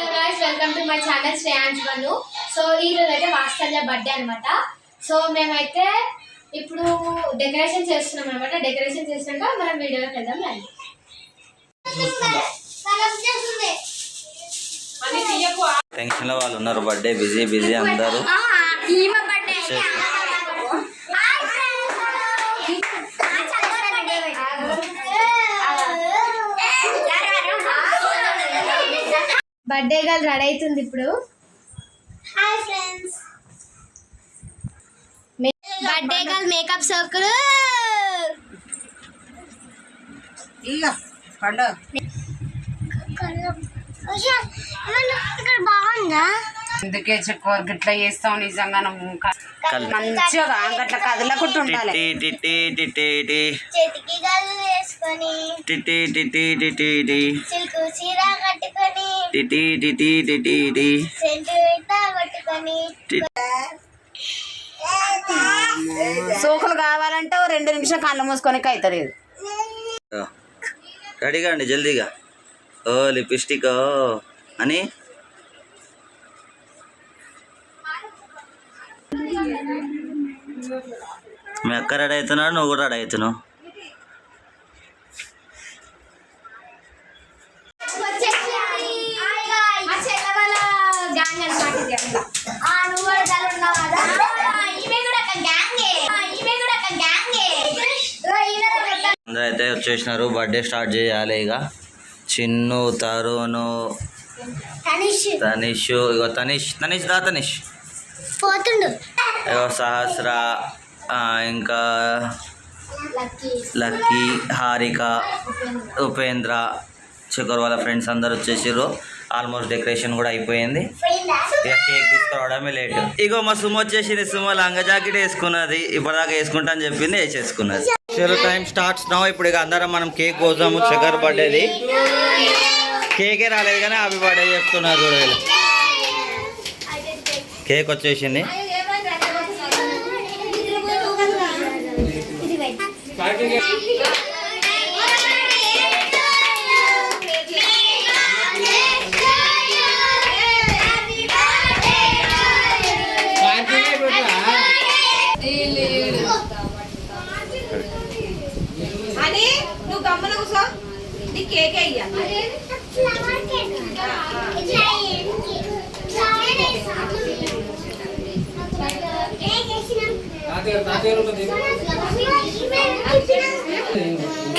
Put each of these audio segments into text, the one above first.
Welcome to my channel శ్రేయాంజ్ వను. So ఈ రోజు అయితే వాత్సల్య బర్త్డే అనమాట. సో మేమైతే ఇప్పుడు డెకరేషన్ చేస్తున్నాం అనమాట. డెకరేషన్ చేసినాక మనం వీడియోలోకి వెళ్దాం. టెన్షన్ లో వాళ్ళు ఉన్నారు. బర్త్డే బిజీ బిజీ అందరూ. బర్త్డే గర్ల్ రెడీ అవుతుంది ఇప్పుడు. Hi friends, birthday girl makeup circle ఇక్కడ బాగుందా? అందుకే చెక్కువ గిట్లా చేస్తావు. నిజంగా నువ్వు మంచిగా గట్లా కదలకుండా ఉండాలి. చేతికి గాజులు వేసుకొని సిల్క్ చీర కట్టుకొని సెంటు కొట్టుకొని సోకులు కావాలంటే 2 నిమిషం కళ్ళు మూసుకొని అవుతుంది. రెడీగా అండి జల్దీగా. ఓ లిప్స్టిక్ అని మీ అక్క రెడీ అవుతున్నాడు, నువ్వు కూడా రెడీ అవుతున్నావు. అందరూ అయితే వచ్చేసినారు. బర్త్డే స్టార్ట్ చేయాలి ఇక. చిన్ను, తరుణు, తనిష్, ఇగో తనిష్ పోతుండు, ఇగో సహస్ర, ఇంకా లక్కీ, హారిక, ఉపేంద్ర, శేఖర్ వాళ్ళ ఫ్రెండ్స్ అందరు వచ్చేసారు. ఆల్మోస్ట్ డెకరేషన్ కూడా అయిపోయింది. ఇక కేక్ తీసుకురావడమే లేట్. ఇగో మా సుమ వచ్చేసింది. సుమ లంగా జాకెట్ వేసుకున్నది. ఇప్పటిదాకా వేసుకుంటా అని చెప్పింది, వేసేసుకున్నది. చలో టైం స్టార్ట్స్ నౌ. ఇప్పుడు ఇక అందరం మనం కేక్ కోసాము. శేఖర్ బర్త్డేది. కేకే రాలేదు కానీ హ్యాపీ బర్త్డే చెప్తున్నారు. చూడాలి కేక్ వచ్చేసింది. నువ్వు గమ్మన కూసో, నీ కేక్ అయ్యా.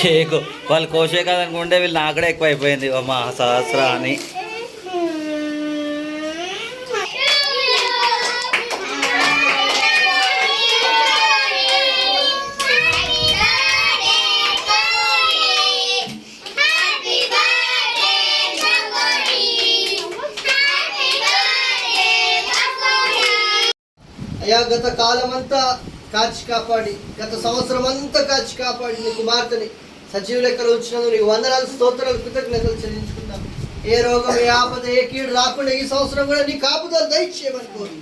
కేకు వాళ్ళు కోసే కదనుకుంటే వీళ్ళు నాకడే ఎక్కువ అయిపోయింది. మా సహస్ర అని అయ్యా, గత కాలమంతా కాచి కాపాడి, గత సంవత్సరం అంతా కాచి కాపాడి నీ కుమార్తెని సజీవ లెక్కలు ఉంచినందుకు నీకు వందనాలు, స్తోత్రాలు, కృతజ్ఞతలు చెల్లించుకుంటాం. ఏ రోగం, ఏ ఆపద, ఏ కీడు రాకుండా ఈ సంవత్సరం కూడా నీ కాపుదలు దయచేయమని కోరి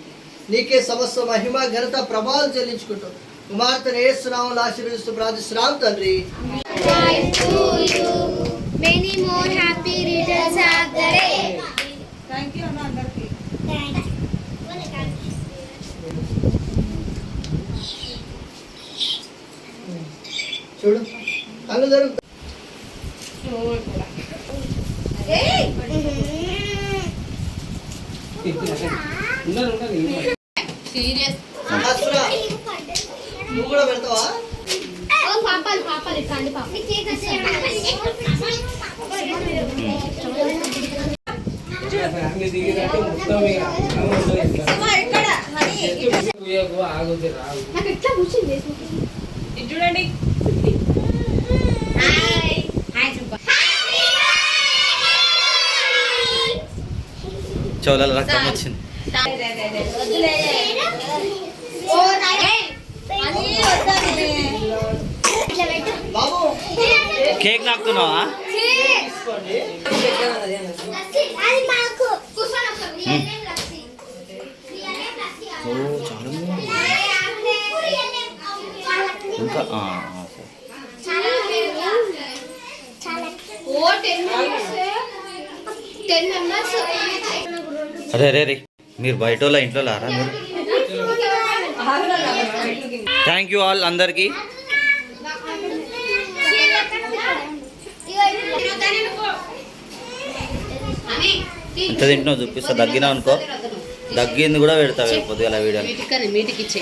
నీకే సమస్త మహిమ, ఘనత, ప్రభావం చెల్లించుకుంటాం. కుమార్తెను యేసునామములో ఆశీర్వదిస్తూ ప్రార్థిస్తున్నాం తండ్రి. చూడు కళ్ళు జరుగుతాయి. నువ్వు కూడా పెడతావా? చూడండి చోళాల రక్తం వచ్చింది. కేక్ నాకుతున్నావా? ఇంకా ఓ 10 members అరే రే రే మీరు బయట వాళ్ళ ఇంట్లో లారా మీరు థ్యాంక్ యూ ఆల్ అందరికీ ఎంత తింటున్నావు చూపిస్తా దగ్గినా అనుకో దగ్గింది కూడా పెడతావు పొద్దుగల వీడియో మీటికి ఇచ్చే